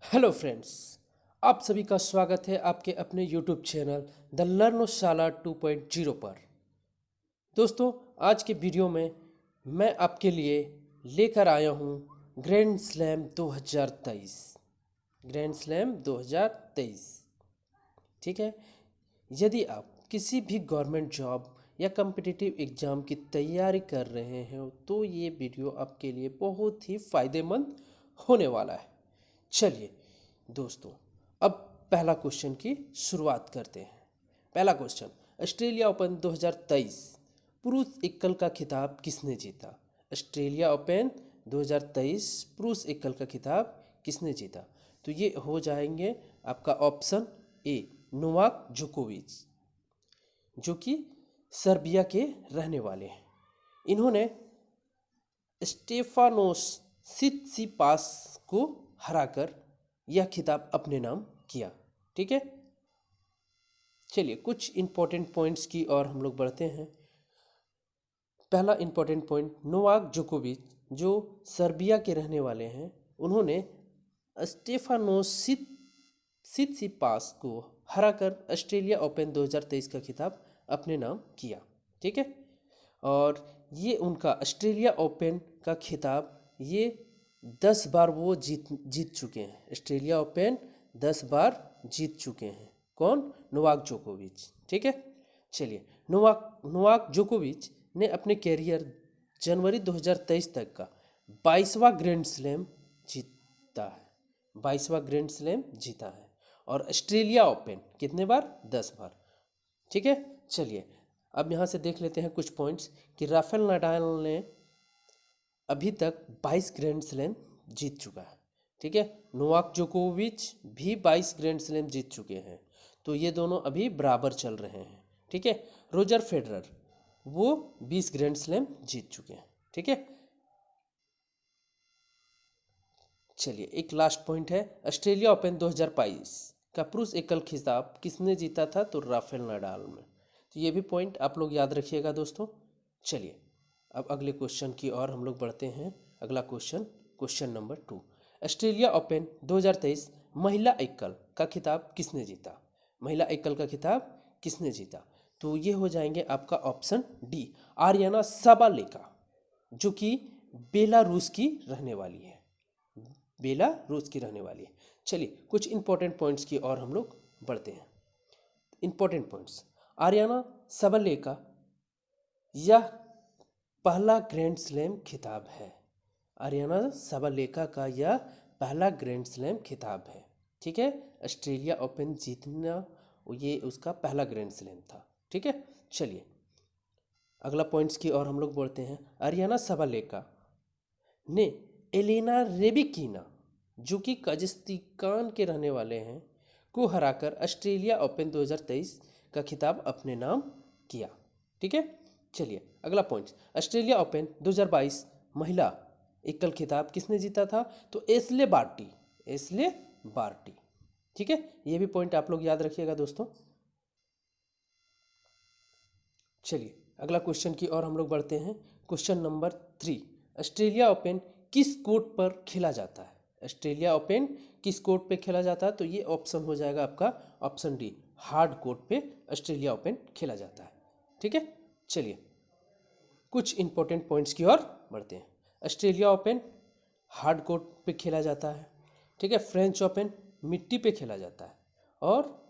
Hello friends, आप सभी का स्वागत है आपके अपने यूट्यूब चैनल द लर्नशाला 2.0 पर। दोस्तों, आज के वीडियो में मैं आपके लिए लेकर आया हूँ ग्रैंड स्लैम 2023। ग्रैंड स्लैम 2023, ठीक है। यदि आप किसी भी गवर्नमेंट जॉब या कम्पिटिटिव एग्ज़ाम की तैयारी कर रहे हैं तो ये वीडियो आपके लिए बहुत ही फ़ायदेमंद होने वाला है। चलिए दोस्तों, अब पहला क्वेश्चन की शुरुआत करते हैं। पहला क्वेश्चन, ऑस्ट्रेलिया ओपन 2023 पुरुष एकल का खिताब किसने जीता? ऑस्ट्रेलिया ओपन 2023 पुरुष एकल का खिताब किसने जीता? तो ये हो जाएंगे आपका ऑप्शन ए, नोवाक जोकोविच, जो कि सर्बिया के रहने वाले हैं। इन्होंने स्टेफानोस सित्सिपास को हराकर यह खिताब अपने नाम किया। ठीक है, चलिए कुछ इंपॉर्टेंट पॉइंट्स की ओर हम लोग बढ़ते हैं। पहला इंपॉर्टेंट पॉइंट, नोवाक जोकोविच जो सर्बिया के रहने वाले हैं, उन्होंने स्टेफानोस सित्सिपास को हराकर ऑस्ट्रेलिया ओपन 2023 का खिताब अपने नाम किया। ठीक है, और ये उनका ऑस्ट्रेलिया ओपन का खिताब ये 10 बार वो जीत चुके हैं। ऑस्ट्रेलिया ओपन 10 बार जीत चुके हैं। कौन? नोवाक जोकोविच। ठीक है, चलिए नोवाक जोकोविच ने अपने कैरियर जनवरी 2023 तक का 22वां ग्रैंड स्लैम जीता है। 22वां ग्रैंड स्लैम जीता है। और ऑस्ट्रेलिया ओपन कितने बार? 10 बार। ठीक है, चलिए अब यहाँ से देख लेते हैं कुछ पॉइंट्स कि राफेल नडाल ने अभी तक 22 ग्रैंड स्लैम जीत चुका है। ठीक है, नोवाक जोकोविच भी 22 ग्रैंड स्लैम जीत चुके हैं, तो ये दोनों अभी बराबर चल रहे हैं। ठीक है, रोजर फेडरर वो 20 ग्रैंड स्लैम जीत चुके हैं। ठीक है, चलिए एक लास्ट पॉइंट है, ऑस्ट्रेलिया ओपन 2022 का पुरुष एकल खिताब किसने जीता था? तो राफेल नडाल में। तो ये भी पॉइंट आप लोग याद रखिएगा दोस्तों। चलिए अब अगले क्वेश्चन की ओर हम लोग बढ़ते हैं। अगला question, question number 2, Australia open 2023 महिला एकल का खिताब किसने जीता? महिला एकल का खिताब किसने जीता? तो ये हो जाएंगे आपका ऑप्शन डी, आर्याना साबालेका, जो कि बेलारूस की रहने वाली है। बेलारूस की रहने वाली है। चलिए कुछ इंपॉर्टेंट पॉइंट्स की ओर हम लोग बढ़ते हैं। इंपॉर्टेंट पॉइंट्स, आर्याना साबालेका यह पहला ग्रैंड स्लैम खिताब है। आर्याना साबालेका का यह पहला ग्रैंड स्लैम खिताब है। ठीक है, ऑस्ट्रेलिया ओपन जीतना ये उसका पहला ग्रैंड स्लैम था। ठीक है, चलिए अगला पॉइंट्स की ओर हम लोग बढ़ते हैं। आर्याना साबालेका ने एलेना रेबिकिना, जो कि कजाकिस्तान के रहने वाले हैं, को हराकर ऑस्ट्रेलिया ओपन 2023 का खिताब अपने नाम किया। ठीक है, चलिए अगला पॉइंट, ऑस्ट्रेलिया ओपन 2022 महिला एकल खिताब किसने जीता था? तो एशले बार्टी। ठीक है, ये भी पॉइंट आप लोग याद रखिएगा दोस्तों। चलिए अगला क्वेश्चन की ओर हम लोग बढ़ते हैं। क्वेश्चन नंबर 3, ऑस्ट्रेलिया ओपन किस कोर्ट पर खेला जाता है? ऑस्ट्रेलिया ओपन किस कोर्ट पे खेला जाता है? तो ये ऑप्शन हो जाएगा आपका ऑप्शन डी, हार्ड कोर्ट पे ऑस्ट्रेलिया ओपन खेला जाता है। ठीक है, चलिए कुछ इंपॉर्टेंट पॉइंट्स की ओर बढ़ते हैं। ऑस्ट्रेलिया ओपन हार्ड कोर्ट पे खेला जाता है। ठीक है, फ्रेंच ओपन मिट्टी पे खेला जाता है, और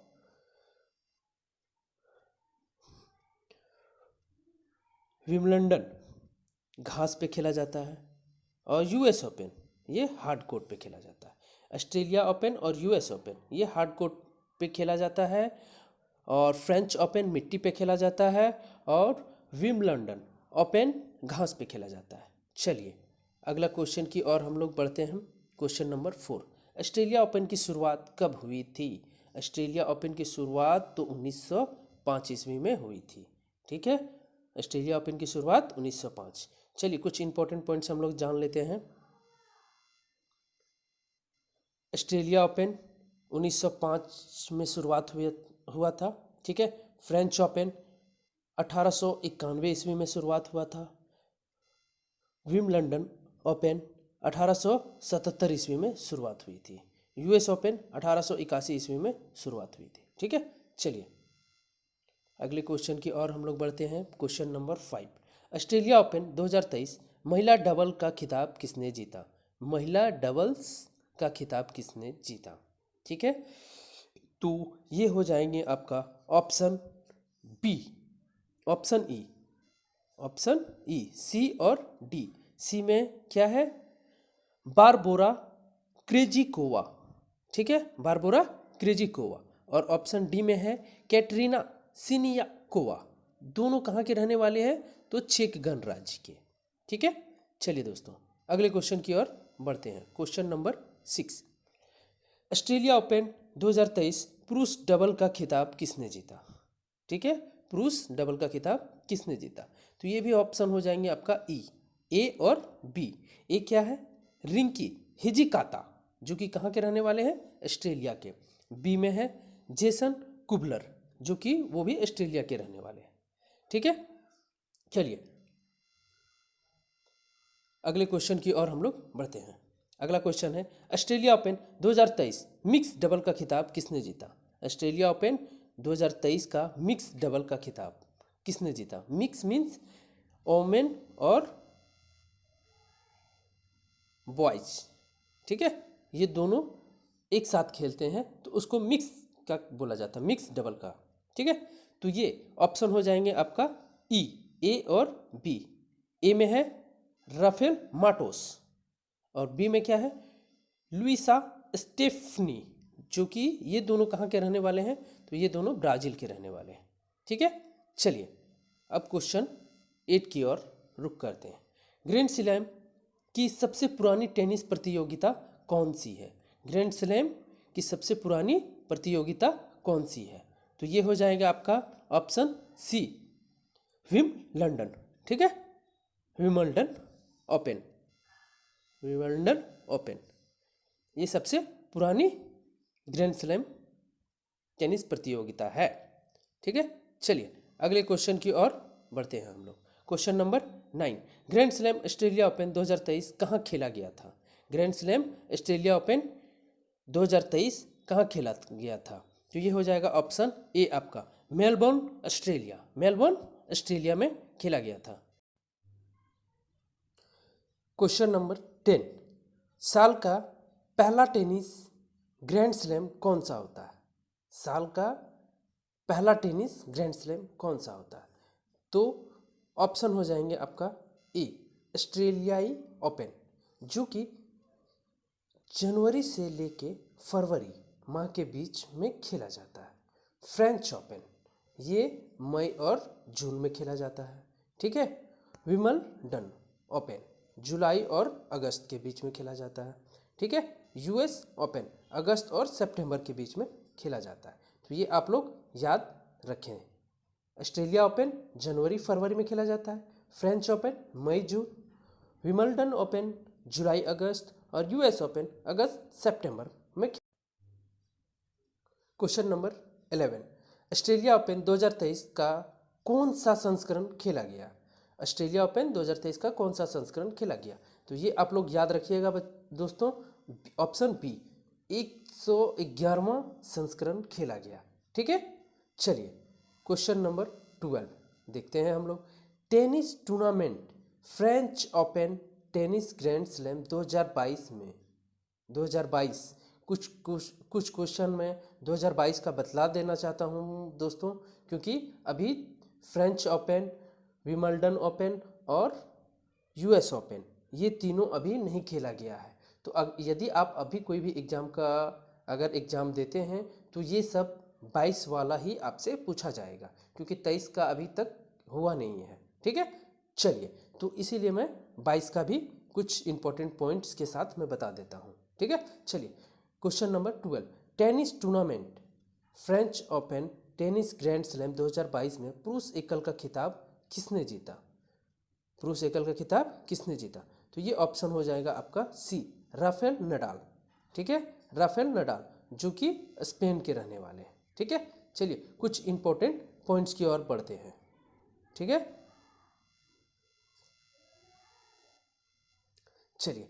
विम्बलडन घास पे खेला जाता है, और यूएस ओपन ये हार्ड कोर्ट पे खेला जाता है। ऑस्ट्रेलिया ओपन और यूएस ओपन ये हार्ड कोर्ट पे खेला जाता है, और फ्रेंच ओपन मिट्टी पे खेला जाता है, और विम्बलडन ओपन घास पे खेला जाता है। चलिए अगला क्वेश्चन की ओर हम लोग बढ़ते हैं। क्वेश्चन नंबर 4, ऑस्ट्रेलिया ओपन की शुरुआत कब हुई थी? ऑस्ट्रेलिया ओपन की शुरुआत तो 1905 ईस्वी में हुई थी। ठीक है, ऑस्ट्रेलिया ओपन की शुरुआत 1905। चलिए कुछ इंपॉर्टेंट पॉइंट्स हम लोग जान लेते हैं। ऑस्ट्रेलिया ओपन 1905 में शुरुआत हुआ था। ठीक है, फ्रेंच ओपन 1891 ईस्वी में शुरुआत हुआ था। विम्बलडन ओपन 1877 ईस्वी में शुरुआत हुई थी। यूएस ओपन 1881 ईस्वी में शुरुआत हुई थी। ठीक है, चलिए अगले क्वेश्चन की ओर हम लोग बढ़ते हैं। क्वेश्चन नंबर 5, ऑस्ट्रेलिया ओपन 2023 महिला डबल का खिताब किसने जीता? महिला डबल्स का खिताब किसने जीता? ठीक है, तो ये हो जाएंगे आपका option B, option E, option E, C और डी। सी में क्या है? Barbora Krejcikova. ठीक है, बारबोरा क्रेजिकोवा। और ऑप्शन डी में है कैटरीना सिनियाकोवा। दोनों कहाँ के रहने वाले हैं? तो चेक गणराज्य के। ठीक है, चलिए दोस्तों अगले क्वेश्चन की ओर बढ़ते हैं। क्वेश्चन नंबर 6, ऑस्ट्रेलिया ओपन 2023 पुरुष डबल का खिताब किसने जीता? ठीक है, पुरुष डबल का खिताब किसने जीता? तो ये भी ऑप्शन हो जाएंगे आपका ई, ए और बी। ए क्या है? रिंकी हिजिकाता, जो कि कहाँ के रहने वाले हैं? ऑस्ट्रेलिया के। बी में है जेसन कुबलर, जो कि वो भी ऑस्ट्रेलिया के रहने वाले हैं। ठीक है, चलिए अगले क्वेश्चन की ओर हम लोग बढ़ते हैं। अगला क्वेश्चन है ऑस्ट्रेलिया ओपन 2023 मिक्स डबल का खिताब किसने जीता? ऑस्ट्रेलिया ओपन 2023 का मिक्स डबल का खिताब किसने जीता? मिक्स मीन्स ओमेन और बॉयज। ठीक है, ये दोनों एक साथ खेलते हैं तो उसको मिक्स का बोला जाता है, मिक्स डबल का। ठीक है, तो ये ऑप्शन हो जाएंगे आपका ई, ए और बी। ए में है राफेल माटोस और बी में क्या है? लुइसा स्टेफनी, जो कि ये दोनों कहाँ के रहने वाले हैं? तो ये दोनों ब्राज़ील के रहने वाले हैं। ठीक है, चलिए अब क्वेश्चन 8 की ओर रुक करते हैं। ग्रैंड स्लैम की सबसे पुरानी टेनिस प्रतियोगिता कौन सी है? ग्रैंड स्लैम की सबसे पुरानी प्रतियोगिता कौन सी है? तो ये हो जाएगा आपका ऑप्शन सी, विम्बलडन। ठीक है, विम्बलडन ओपन, विम्बलडन ओपन ये सबसे पुरानी ग्रैंड स्लैम टेनिस प्रतियोगिता है। ठीक है, चलिए अगले क्वेश्चन की ओर बढ़ते हैं हम लोग। Question number 9, grand slam Australia open 2023 कहाँ खेला गया था? ग्रैंड स्लैम ऑस्ट्रेलिया ओपन 2023 कहाँ खेला गया था? तो ये हो जाएगा ऑप्शन ए आपका, मेलबोर्न ऑस्ट्रेलिया। मेलबोर्न ऑस्ट्रेलिया में खेला गया था। क्वेश्चन नंबर 10, साल का पहला टेनिस ग्रैंड स्लैम कौन सा होता है? साल का पहला टेनिस ग्रैंड स्लैम कौन सा होता है? तो ऑप्शन हो जाएंगे आपका ए, ऑस्ट्रेलियाई ओपन, जो कि जनवरी से लेके फरवरी माह के बीच में खेला जाता है। फ्रेंच ओपन, ये मई और जून में खेला जाता है। ठीक है, विम्बलडन ओपन जुलाई और अगस्त के बीच में खेला जाता है। ठीक है, यूएस ओपन अगस्त और सितंबर के बीच में खेला जाता है। तो ये आप लोग याद रखें। ऑस्ट्रेलिया ओपन जनवरी फरवरी में खेला जाता है, फ्रेंच ओपन मई जून, विम्बलडन ओपन जुलाई अगस्त और यूएस ओपन अगस्त सितंबर में। क्वेश्चन नंबर 11, ऑस्ट्रेलिया ओपन 2023 का कौन सा संस्करण खेला गया? ऑस्ट्रेलिया ओपन 2023 का कौन सा संस्करण खेला गया? तो ये आप लोग याद रखिएगा दोस्तों, ऑप्शन बी, 111वां संस्करण खेला गया। ठीक है, चलिए क्वेश्चन नंबर 12 देखते हैं हम लोग। Tennis tournament French open tennis grand slam 2022 में 2022 कुछ क्वेश्चन में 2022 का बतला देना चाहता हूँ दोस्तों, क्योंकि अभी फ्रेंच ओपन, विम्बलडन ओपन और यूएस ओपन ये तीनों अभी नहीं खेला गया है। तो यदि आप अभी कोई भी एग्ज़ाम का अगर एग्ज़ाम देते हैं तो ये सब 22 वाला ही आपसे पूछा जाएगा, क्योंकि 23 का अभी तक हुआ नहीं है। ठीक है, चलिए तो इसीलिए मैं 22 का भी कुछ इंपॉर्टेंट पॉइंट्स के साथ मैं बता देता हूँ। ठीक है, चलिए question number 12, tennis tournament French open tennis grand slam 2022 में पुरुष एकल का खिताब किसने जीता? पुरुष एकल का खिताब किसने जीता? तो ये ऑप्शन हो जाएगा आपका सी, राफेल नडाल। ठीक है, राफेल नडाल जो कि स्पेन के रहने वाले हैं। ठीक है, चलिए कुछ इंपॉर्टेंट पॉइंट्स की ओर बढ़ते हैं। ठीक है, चलिए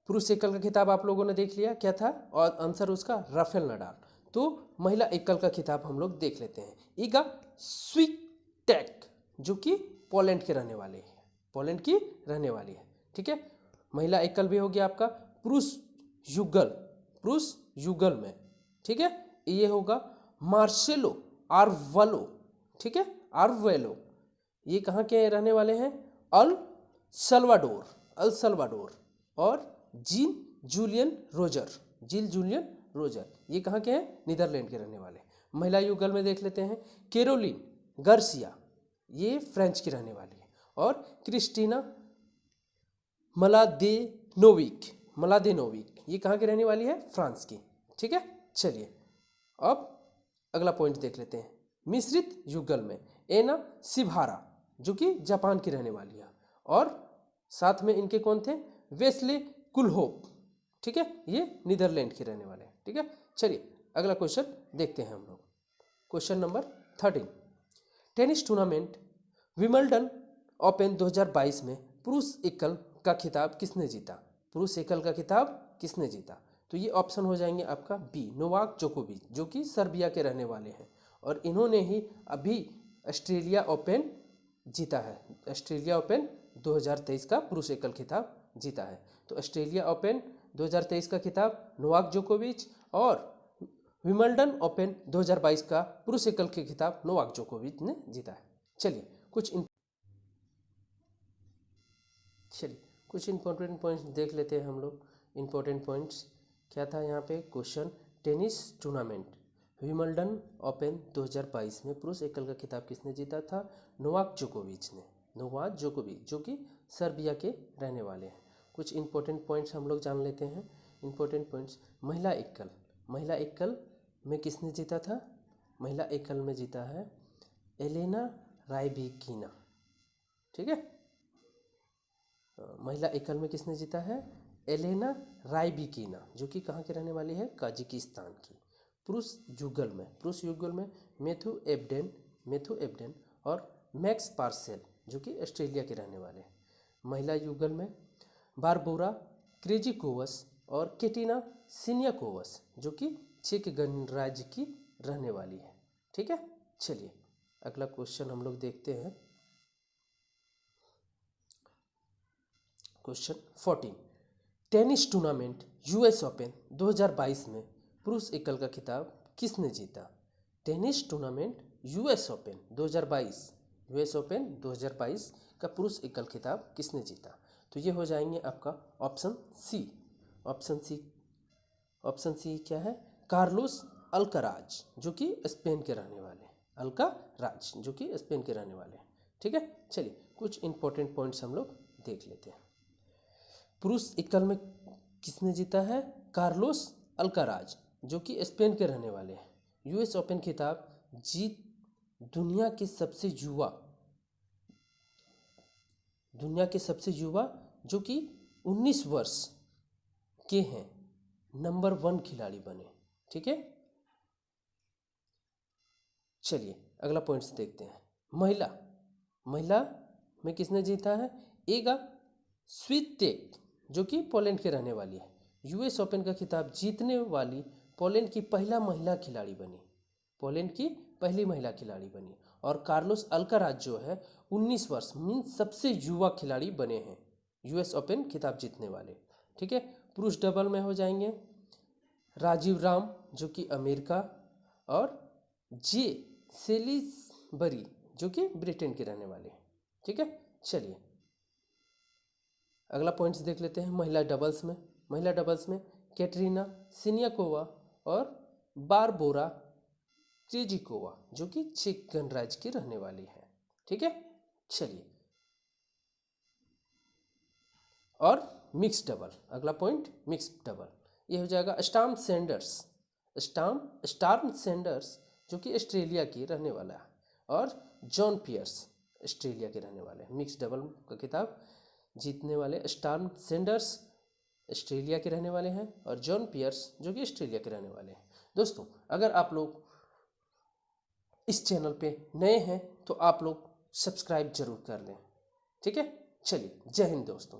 पुरुष एकल का खिताब आप लोगों ने देख लिया, क्या था और आंसर उसका राफेल नडाल। तो महिला एकल का खिताब हम लोग देख लेते हैं। ईगा स्विटेक जो कि पोलैंड के रहने वाले हैं, पोलैंड की रहने वाली है, ठीक है। महिला एकल भी हो गया आपका। पुरुष युगल में, ठीक है, ये होगा मार्सेलो आर्वेलो, ठीक है, आर्वेलो। ये कहाँ के रहने वाले हैं? El Salvador. और जील जूलियन रोजर, ये कहाँ के हैं? नीदरलैंड के रहने वाले। महिला युगल में देख लेते हैं कैरोलिन गार्सिया, ये फ्रेंच की रहने वाली है। और क्रिस्टीना मलादेनोविक, ये कहाँ की रहने वाली है? फ्रांस की, ठीक है। चलिए अब अगला पॉइंट देख लेते हैं। मिश्रित युगल में एना सिभारा जो कि जापान की रहने वाली है, और साथ में इनके कौन थे? वेस्ले कुलहोप, ठीक है, ये नीदरलैंड के रहने वाले हैं, ठीक है। चलिए अगला क्वेश्चन देखते हैं हम लोग। Question number 13, tennis tournament Wimbledon open 2022 में पुरुष एकल का खिताब किसने जीता? पुरुष एकल का खिताब किसने जीता? तो ये ऑप्शन हो जाएंगे आपका बी, नोवाक जोकोविच जो कि सर्बिया के रहने वाले हैं, और इन्होंने ही अभी ऑस्ट्रेलिया ओपन जीता है। ऑस्ट्रेलिया ओपन 2023 का पुरुष एकल खिताब जीता है। तो ऑस्ट्रेलिया ओपन 2023 का खिताब नोवाक जोकोविच, और विंबलडन ओपन 2022 का पुरुष एकल के खिताब नोवाक जोकोविच ने जीता है। चलिए कुछ इंपॉर्टेंट पॉइंट्स देख लेते हैं हम लोग। इंपॉर्टेंट पॉइंट्स क्या था यहाँ पे? Question, tennis tournament Wimbledon open 2022 में पुरुष एकल का खिताब किसने जीता था? नोवाक जोकोविच ने। नोवाक जोकोविच जो कि सर्बिया के रहने वाले हैं। कुछ इंपॉर्टेंट पॉइंट्स हम लोग जान लेते हैं। इंपॉर्टेंट पॉइंट्स, महिला एकल में किसने जीता था? महिला एकल में जीता है एलेना रायबिकीना, ठीक है। महिला एकल में किसने जीता है? एलेना रायबिकीना जो कि कहाँ के रहने वाली है? काजाकिस्तान की। पुरुष युगल में मैथ्यू एब्डेन और मैक्स पार्सेल जो कि ऑस्ट्रेलिया के रहने वाले हैं। महिला युगल में बारबोरा क्रेजिकोवस और केटिना सिनियाकोवस जो कि चेक गणराज्य की रहने वाली है, ठीक है। चलिए अगला क्वेश्चन हम लोग देखते हैं। Question 14, tennis tournament US open 2022 में पुरुष एकल का खिताब किसने जीता? टेनिस टूर्नामेंट यूएस ओपन 2022 का पुरुष एकल खिताब किसने जीता? तो ये हो जाएंगे आपका ऑप्शन सी क्या है? कार्लोस अल्काराज जो कि स्पेन के रहने वाले हैं, ठीक है। चलिए कुछ इंपॉर्टेंट पॉइंट्स हम लोग देख लेते हैं। पुरुष एकल में किसने जीता है? कार्लोस अल्काराज जो कि स्पेन के रहने वाले हैं। यूएस ओपन खिताब जीत दुनिया के सबसे युवा जो कि 19 वर्ष के हैं नंबर 1 खिलाड़ी बने, ठीक है। चलिए अगला पॉइंट्स देखते हैं। महिला में किसने जीता है? एगा स्वितेक जो कि पोलैंड के रहने वाली है। यूएस ओपन का खिताब जीतने वाली पोलैंड की पहली महिला खिलाड़ी बनी। और कार्लोस अल्काराज जो है 19 वर्ष मीन्स सबसे युवा खिलाड़ी बने हैं यूएस ओपन खिताब जीतने वाले, ठीक है। पुरुष डबल में हो जाएंगे राजीव राम जो कि अमेरिका, और जे सेलिसबरी जो कि ब्रिटेन के रहने वाले हैं, ठीक है। चलिए अगला पॉइंट्स देख लेते हैं। महिला डबल्स में कैटरीना सिनियाकोवा और बारबोरा क्रेजिकोवा जो कि चेक गणराज्य की रहने वाली है, ठीक है। चलिए और मिक्स डबल, अगला पॉइंट मिक्स डबल, ये हो जाएगा स्टार्म सैंडर्स जो कि ऑस्ट्रेलिया की रहने वाला है, और जॉन पियर्स ऑस्ट्रेलिया के रहने वाले हैं। मिक्स डबल का खिताब जीतने वाले स्टार्म सैंडर्स ऑस्ट्रेलिया के रहने वाले हैं, और जॉन पियर्स जो कि ऑस्ट्रेलिया के रहने वाले हैं। दोस्तों अगर आप लोग इस चैनल पे नए हैं तो आप लोग सब्सक्राइब जरूर कर लें, ठीक है। चलिए जय हिंद दोस्तों।